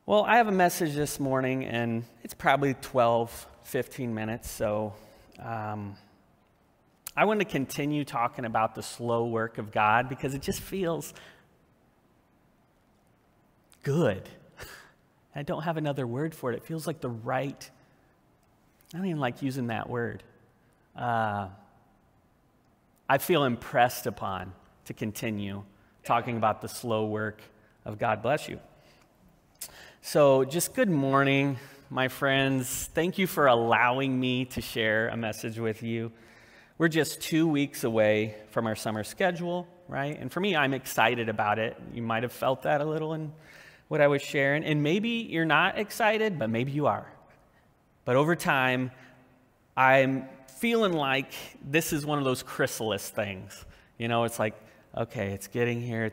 Well, I have a message this morning, and it's probably 12, 15 minutes, so I want to continue talking about the slow work of God because it just feels good. I don't have another word for it. It feels like the right, I don't even like using that word. I feel impressed upon to continue talking about the slow work of God. Bless you. So just good morning, my friends. Thank you for allowing me to share a message with you. We're just 2 weeks away from our summer schedule, right? And for me, I'm excited about it. You might have felt that a little in what I was sharing. And maybe you're not excited, but maybe you are. But over time, I'm feeling like this is one of those chrysalis things. You know, it's like, okay, it's getting here.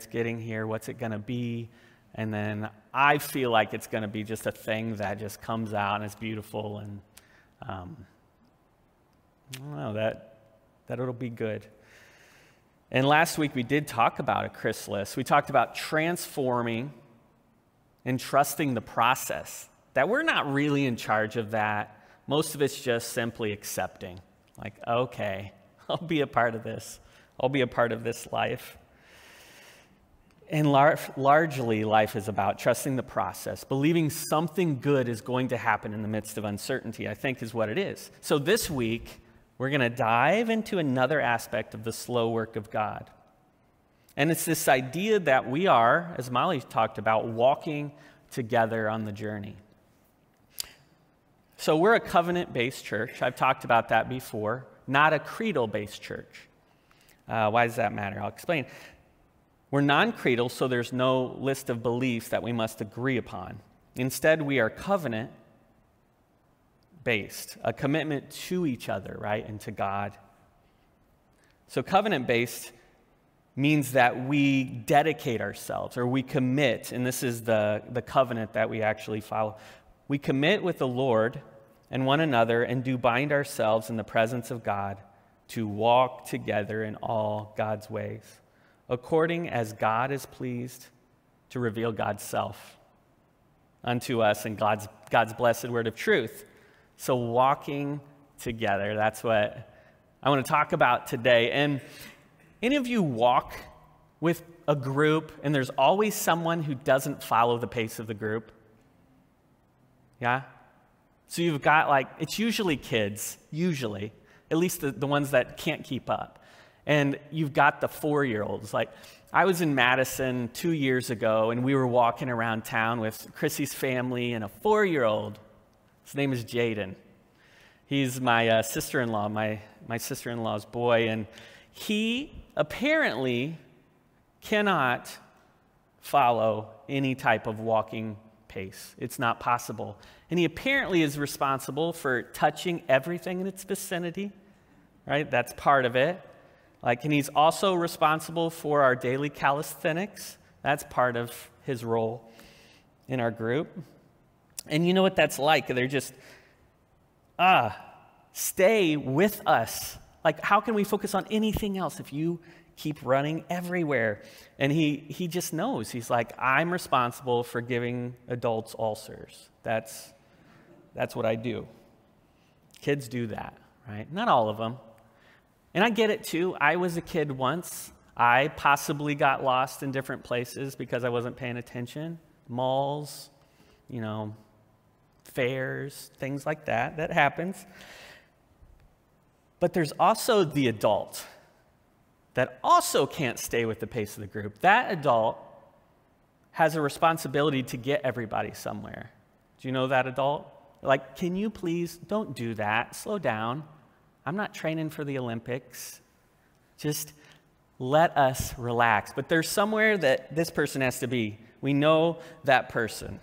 What's it going to be? And then I feel like it's going to be just a thing that just comes out and it's beautiful, and I don't know, that it'll be good. And last week we did talk about a chrysalis. We talked about transforming and trusting the process, that we're not really in charge of that. Most of it's just simply accepting, like, okay, I'll be a part of this. I'll be a part of this life. And largely, life is about trusting the process, believing something good is going to happen in the midst of uncertainty, I think is what it is. So this week, we're going to dive into another aspect of the slow work of God. And it's this idea that we are, as Molly talked about, walking together on the journey. So we're a covenant-based church. I've talked about that before, not a creedal-based church. Why does that matter? I'll explain. We're non-creedal, so there's no list of beliefs that we must agree upon. Instead, we are covenant-based, a commitment to each other, right, and to God. So covenant-based means that we dedicate ourselves, or we commit, and this is the covenant that we actually follow. We commit with the Lord and one another and do bind ourselves in the presence of God to walk together in all God's ways, according as God is pleased to reveal God's self unto us in God's blessed word of truth. So walking together, that's what I want to talk about today. And any of you walk with a group and there's always someone who doesn't follow the pace of the group? Yeah? So you've got it's usually kids, at least the ones that can't keep up. And you've got the 4-year-olds. I was in Madison 2 years ago, and we were walking around town with Chrissy's family and a 4-year-old. His name is Jaden. He's my sister-in-law, my sister-in-law's boy, and he apparently cannot follow any type of walking pace. It's not possible. And he apparently is responsible for touching everything in its vicinity, right? That's part of it. And he's also responsible for our daily calisthenics. That's part of his role in our group. And you know what that's like? They're just, stay with us. How can we focus on anything else if you keep running everywhere? And he just knows. He's like, I'm responsible for giving adults ulcers. That's what I do. Kids do that, right? Not all of them. And I get it too. I was a kid once. I possibly got lost in different places because I wasn't paying attention. Malls, fairs, things like that. That happens. But there's also the adult that also can't stay with the pace of the group. That adult has a responsibility to get everybody somewhere. Do you know that adult? Can you please don't do that? Slow down. I'm not training for the Olympics. Just let us relax. But there's somewhere that this person has to be. We know that person.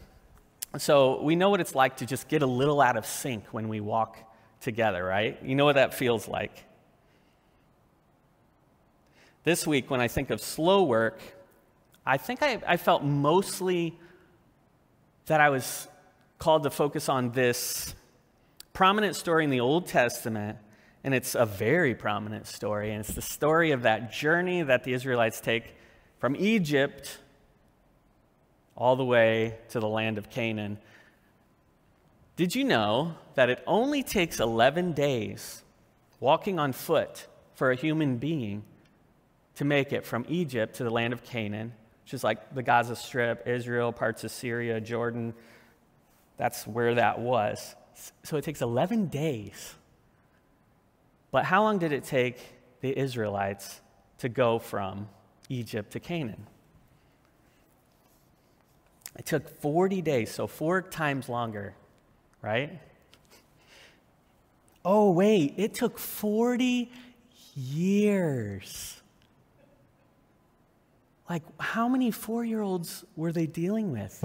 So we know what it's like to just get a little out of sync when we walk together, right? You know what that feels like. This week, when I think of slow work, I think I felt mostly that I was called to focus on this prominent story in the Old Testament. And it's a very prominent story, and it's the story of that journey that the Israelites take from Egypt all the way to the land of Canaan. Did you know that it only takes 11 days walking on foot for a human being to make it from Egypt to the land of Canaan, which is like the Gaza Strip, Israel, parts of Syria, Jordan? That's where that was. So it takes 11 days. But how long did it take the Israelites to go from Egypt to Canaan? It took 40 days, so 4 times longer, right? Oh, wait, it took 40 years. Like, how many 4-year-olds were they dealing with?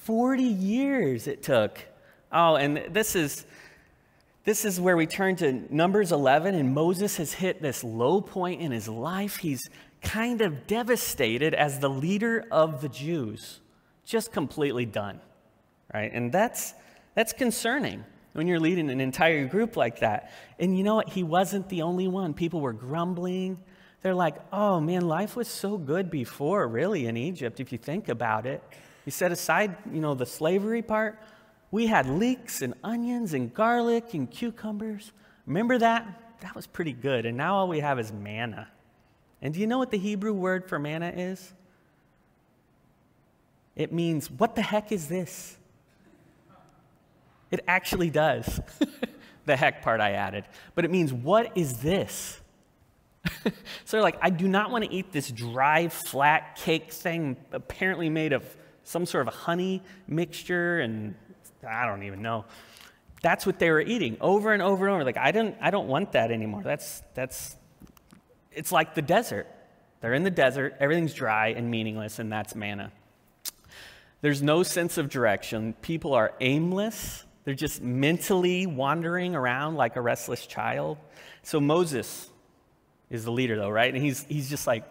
40 years it took. Oh, and this is where we turn to Numbers 11, and Moses has hit this low point in his life. He's kind of devastated as the leader of the Jews, just completely done, right? And that's concerning when you're leading an entire group like that. And you know what? He wasn't the only one. People were grumbling. They're like, oh man, life was so good before, really, in Egypt, if you think about it. You set aside, the slavery part. We had leeks and onions and garlic and cucumbers. Remember that? That was pretty good. And now all we have is manna. And do you know what the Hebrew word for manna is? It means, what the heck is this? It actually does. The heck part I added. But it means, what is this? So they're like, I do not want to eat this dry, flat cake thing apparently made of some sort of honey mixture, and I don't even know. That's what they were eating over and over and over. Like, I don't want that anymore. It's like the desert. They're in the desert, everything's dry and meaningless, and that's manna. There's no sense of direction. People are aimless. They're just mentally wandering around like a restless child. So Moses is the leader, though, right? And he's just like,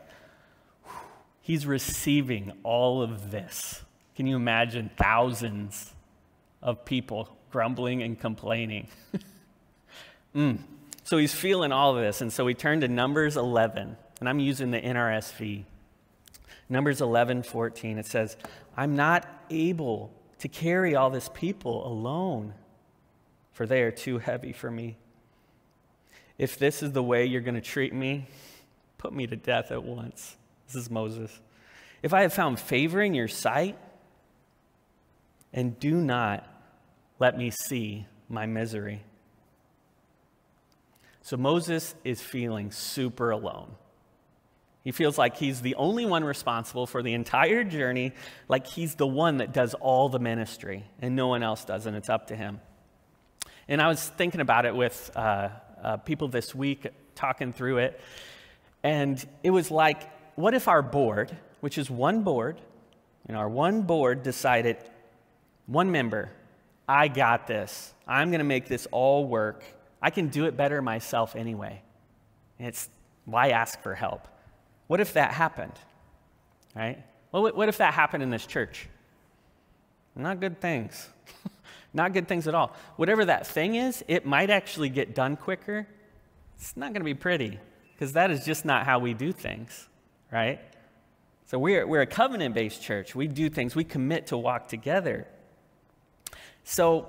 he's receiving all of this. Can you imagine thousands of people grumbling and complaining? So he's feeling all of this, and so we turn to Numbers 11, and I'm using the NRSV. Numbers 11:14, it says, I'm not able to carry all this people alone, for they are too heavy for me. If this is the way you're going to treat me, put me to death at once. This is Moses. If I have found favor in your sight, and do not let me see my misery. So Moses is feeling super alone. He feels like he's the only one responsible for the entire journey, like he's the one that does all the ministry, and no one else does, and it's up to him. And I was thinking about it with people this week, talking through it, and it was like, what if our board, which is one board, and our one board decided, one member, I got this. I'm going to make this all work. I can do it better myself anyway. And it's, why ask for help? What if that happened, right? Well, what if that happened in this church? Not good things. Not good things at all. Whatever that thing is, it might actually get done quicker. It's not going to be pretty, because that is just not how we do things, right? So we're a covenant-based church. We do things. We commit to walk together. So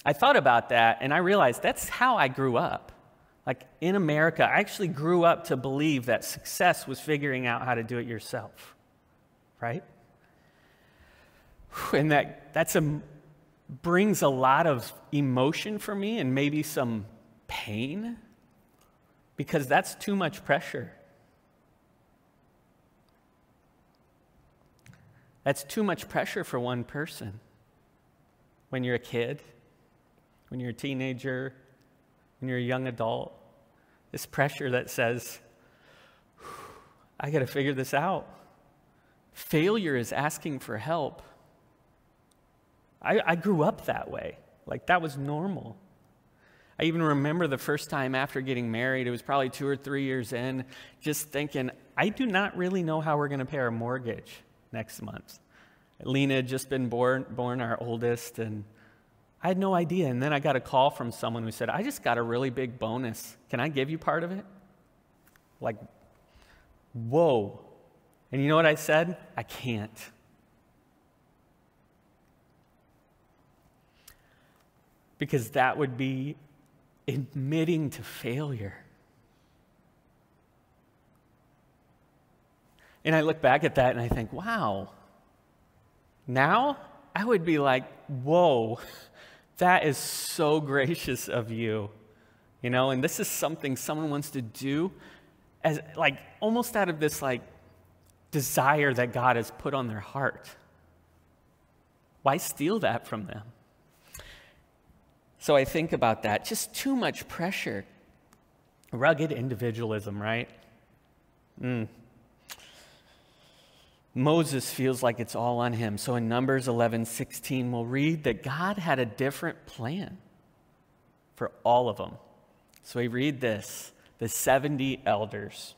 I thought about that, and I realized that's how I grew up. Like in America, I actually grew up to believe that success was figuring out how to do it yourself, right? And that's brings a lot of emotion for me and maybe some pain, because that's too much pressure. That's too much pressure for one person. When you're a kid, when you're a teenager, when you're a young adult, this pressure that says, I got to figure this out. Failure is asking for help. I grew up that way. Like, that was normal. I even remember the first time after getting married, it was probably 2 or 3 years in, just thinking, I do not really know how we're going to pay our mortgage next month. Lena had just been born, our oldest, and I had no idea. And then I got a call from someone who said, I just got a really big bonus. Can I give you part of it? Like, whoa. And you know what I said? I can't. Because that would be admitting to failure. And I look back at that and I think, wow, now I would be like, whoa, that is so gracious of you. You know, and this is something someone wants to do as like almost out of this like desire that God has put on their heart. Why steal that from them? So I think about that. Just too much pressure. Rugged individualism, right? Moses feels like it's all on him. So in Numbers 11:16, we'll read that God had a different plan for all of them. So we read this, the 70 elders.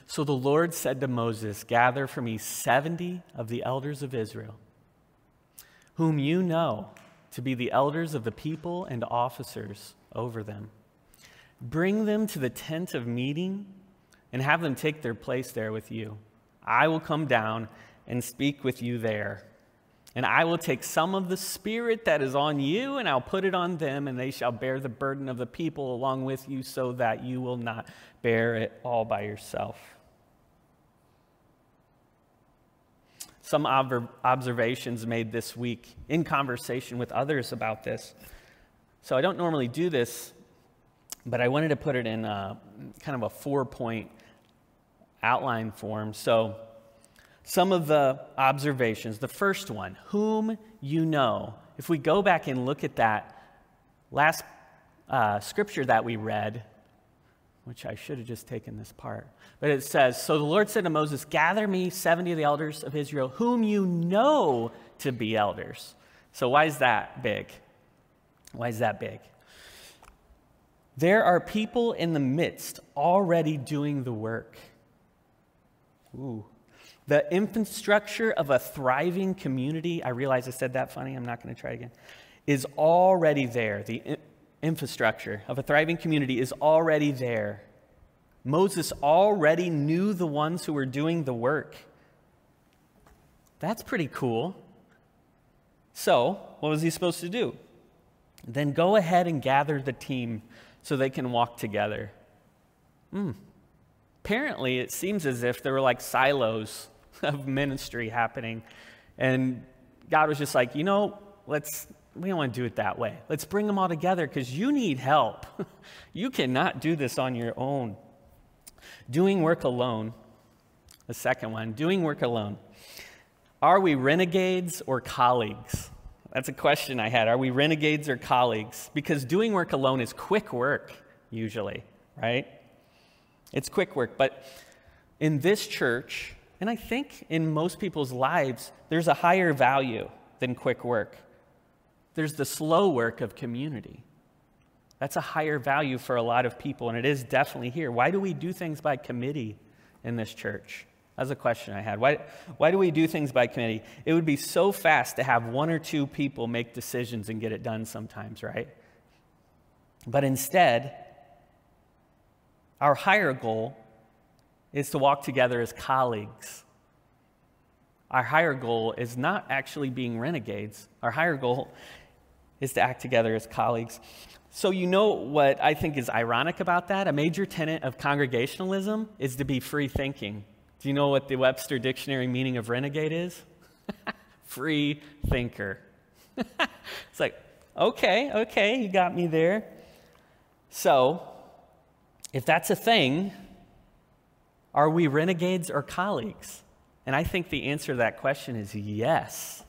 So the Lord said to Moses, gather for me 70 of the elders of Israel, whom you know to be the elders of the people and officers over them. Bring them to the tent of meeting and have them take their place there with you. I will come down and speak with you there. And I will take some of the Spirit that is on you, and I'll put it on them, and they shall bear the burden of the people along with you, so that you will not bear it all by yourself. Some observations made this week in conversation with others about this. So I don't normally do this, but I wanted to put it in kind of a 4-point outline form. So some of the observations, the first one, whom you know. If we go back and look at that last scripture that we read, which I should have just taken this part, but it says, so the Lord said to Moses, gather me 70 of the elders of Israel, whom you know to be elders. So why is that big? Why is that big? There are people in the midst already doing the work. Ooh. The infrastructure of a thriving community, I realize I said that funny, I'm not going to try again, is already there. The infrastructure of a thriving community is already there. Moses already knew the ones who were doing the work. That's pretty cool. So, what was he supposed to do? Then go ahead and gather the team so they can walk together. Apparently, it seems as if there were like silos of ministry happening. And God was just like, you know, we don't want to do it that way. Let's bring them all together because you need help. You cannot do this on your own. Doing work alone. The second one, doing work alone. Are we renegades or colleagues? That's a question I had. Are we renegades or colleagues? Because doing work alone is quick work, usually, right? It's quick work. But in this church, and I think in most people's lives, there's a higher value than quick work. There's the slow work of community. That's a higher value for a lot of people, and it is definitely here. Why do we do things by committee in this church? That's a question I had. Why do we do things by committee? It would be so fast to have one or two people make decisions and get it done sometimes, right? But instead, our higher goal is to walk together as colleagues. Our higher goal is not actually being renegades. Our higher goal is to act together as colleagues. So you know what I think is ironic about that? A major tenet of congregationalism is to be free thinking. Do you know what the Webster Dictionary meaning of renegade is? Free thinker. It's like, okay, you got me there. So, if that's a thing, are we renegades or colleagues? And I think the answer to that question is yes.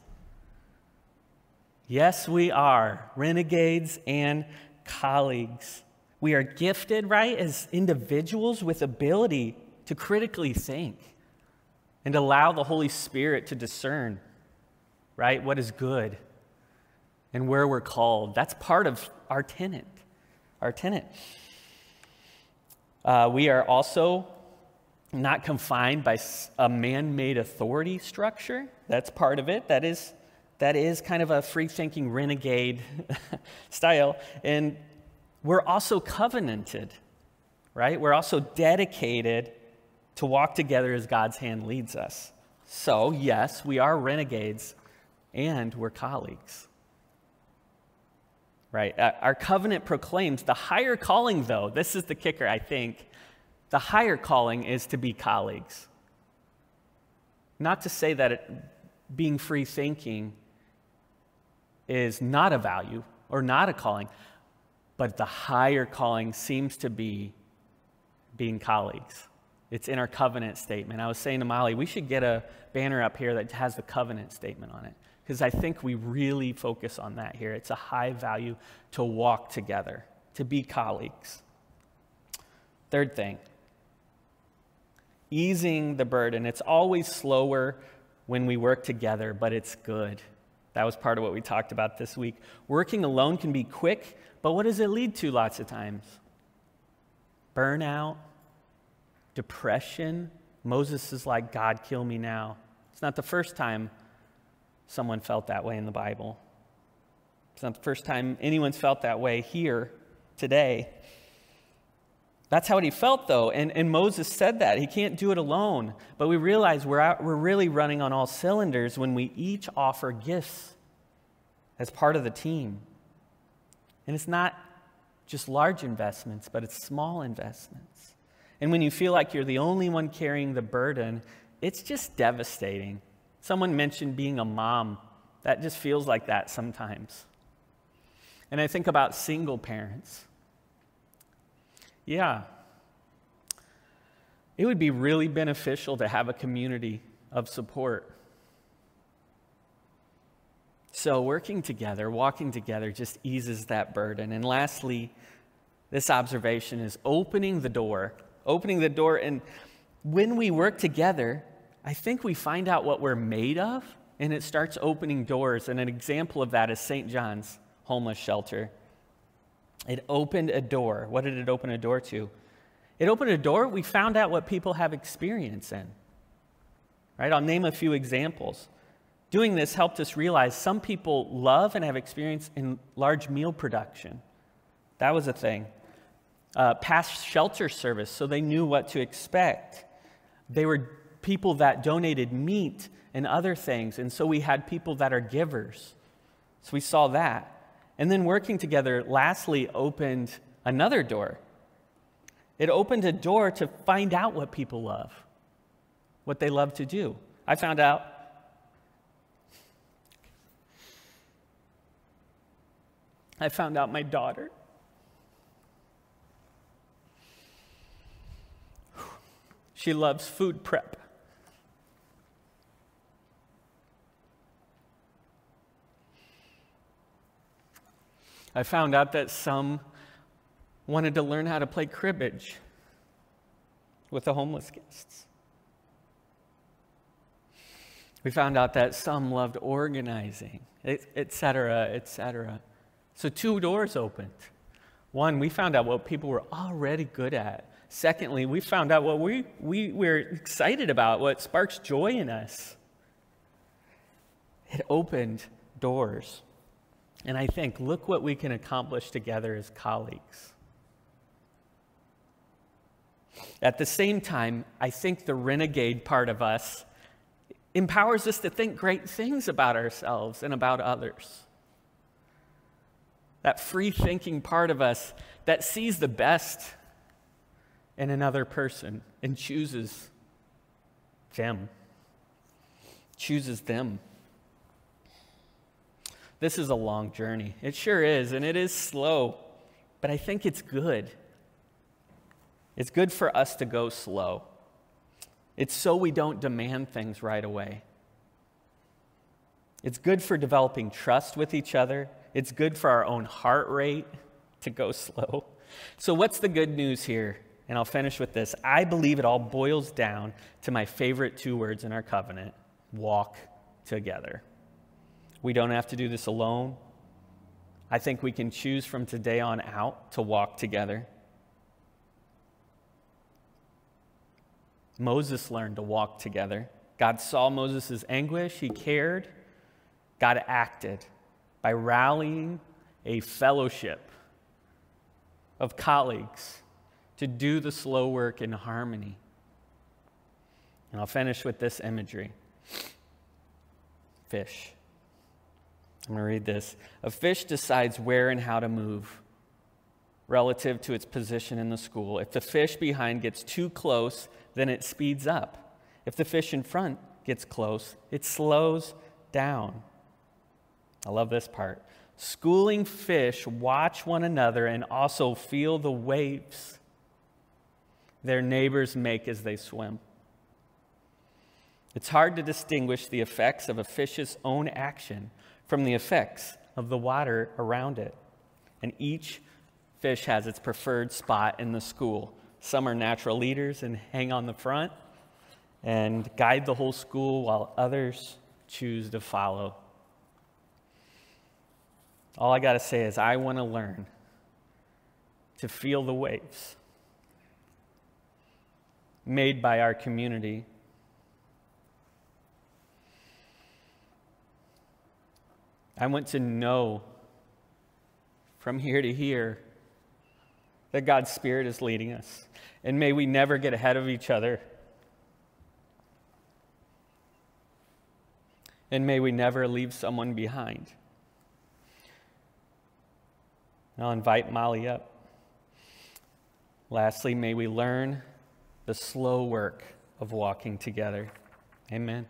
Yes, we are renegades and colleagues. We are gifted, right, as individuals with ability to critically think and allow the Holy Spirit to discern, right, what is good and where we're called. That's part of our tenet. We are also not confined by a man-made authority structure. That's part of it. That is kind of a free-thinking renegade style. And we're also covenanted, right? We're also dedicated to walk together as God's hand leads us. So, yes, we are renegades and we're colleagues. Right? Our covenant proclaims the higher calling, though. This is the kicker, I think. The higher calling is to be colleagues. Not to say that being free thinking is not a value or not a calling, but the higher calling seems to be being colleagues. It's in our covenant statement. I was saying to Molly, we should get a banner up here that has the covenant statement on it, because I think we really focus on that here. It's a high value to walk together, to be colleagues. Third thing, easing the burden. It's always slower when we work together, but it's good. That was part of what we talked about this week. Working alone can be quick, but what does it lead to lots of times? Burnout, depression. Moses is like, God, kill me now. It's not the first time someone felt that way in the Bible. It's not the first time anyone's felt that way here today. That's how he felt, though, and Moses said that. He can't do it alone. But we realize we're really running on all cylinders when we each offer gifts as part of the team. And it's not just large investments, but it's small investments. And when you feel like you're the only one carrying the burden, it's just devastating. Someone mentioned being a mom. That just feels like that sometimes. And I think about single parents. Yeah, it would be really beneficial to have a community of support. So working together, walking together just eases that burden. And lastly, this observation is opening the door. Opening the door, and when we work together, I think we find out what we're made of, and it starts opening doors. And an example of that is St. John's homeless shelter. It opened a door. What did it open a door to? It opened a door. We found out what people have experience in. Right? I'll name a few examples. Doing this helped us realize some people love and have experience in large meal production. That was a thing. Past shelter service, so they knew what to expect. They were people that donated meat and other things, and so we had people that are givers. So we saw that. And then working together, lastly, opened another door. It opened a door to find out what people love, what they love to do. I found out my daughter. She loves food prep. I found out that some wanted to learn how to play cribbage with the homeless guests. We found out that some loved organizing, et cetera, et cetera. So 2 doors opened. One, we found out what people were already good at. Secondly, we found out what we were excited about, what sparks joy in us. It opened doors. And I think, look what we can accomplish together as colleagues. At the same time, I think the renegade part of us empowers us to think great things about ourselves and about others. That free-thinking part of us that sees the best in another person and chooses them. This is a long journey. It sure is, and it is slow, but I think it's good. It's good for us to go slow. It's so we don't demand things right away. It's good for developing trust with each other. It's good for our own heart rate to go slow. So what's the good news here? And I'll finish with this. I believe it all boils down to my favorite 2 words in our covenant: walk together. We don't have to do this alone. I think we can choose from today on out to walk together. Moses learned to walk together. God saw Moses' anguish. He cared. God acted by rallying a fellowship of colleagues to do the slow work in harmony. And I'll finish with this imagery. Fish. I'm going to read this. A fish decides where and how to move relative to its position in the school. If the fish behind gets too close, then it speeds up. If the fish in front gets close, it slows down. I love this part. Schooling fish watch one another and also feel the waves their neighbors make as they swim. It's hard to distinguish the effects of a fish's own action from the effects of the water around it. And each fish has its preferred spot in the school. Some are natural leaders and hang on the front and guide the whole school, while others choose to follow. All I got to say is I want to learn to feel the waves made by our community. I want to know from here to here that God's Spirit is leading us. And may we never get ahead of each other. And may we never leave someone behind. I'll invite Molly up. Lastly, may we learn the slow work of walking together. Amen.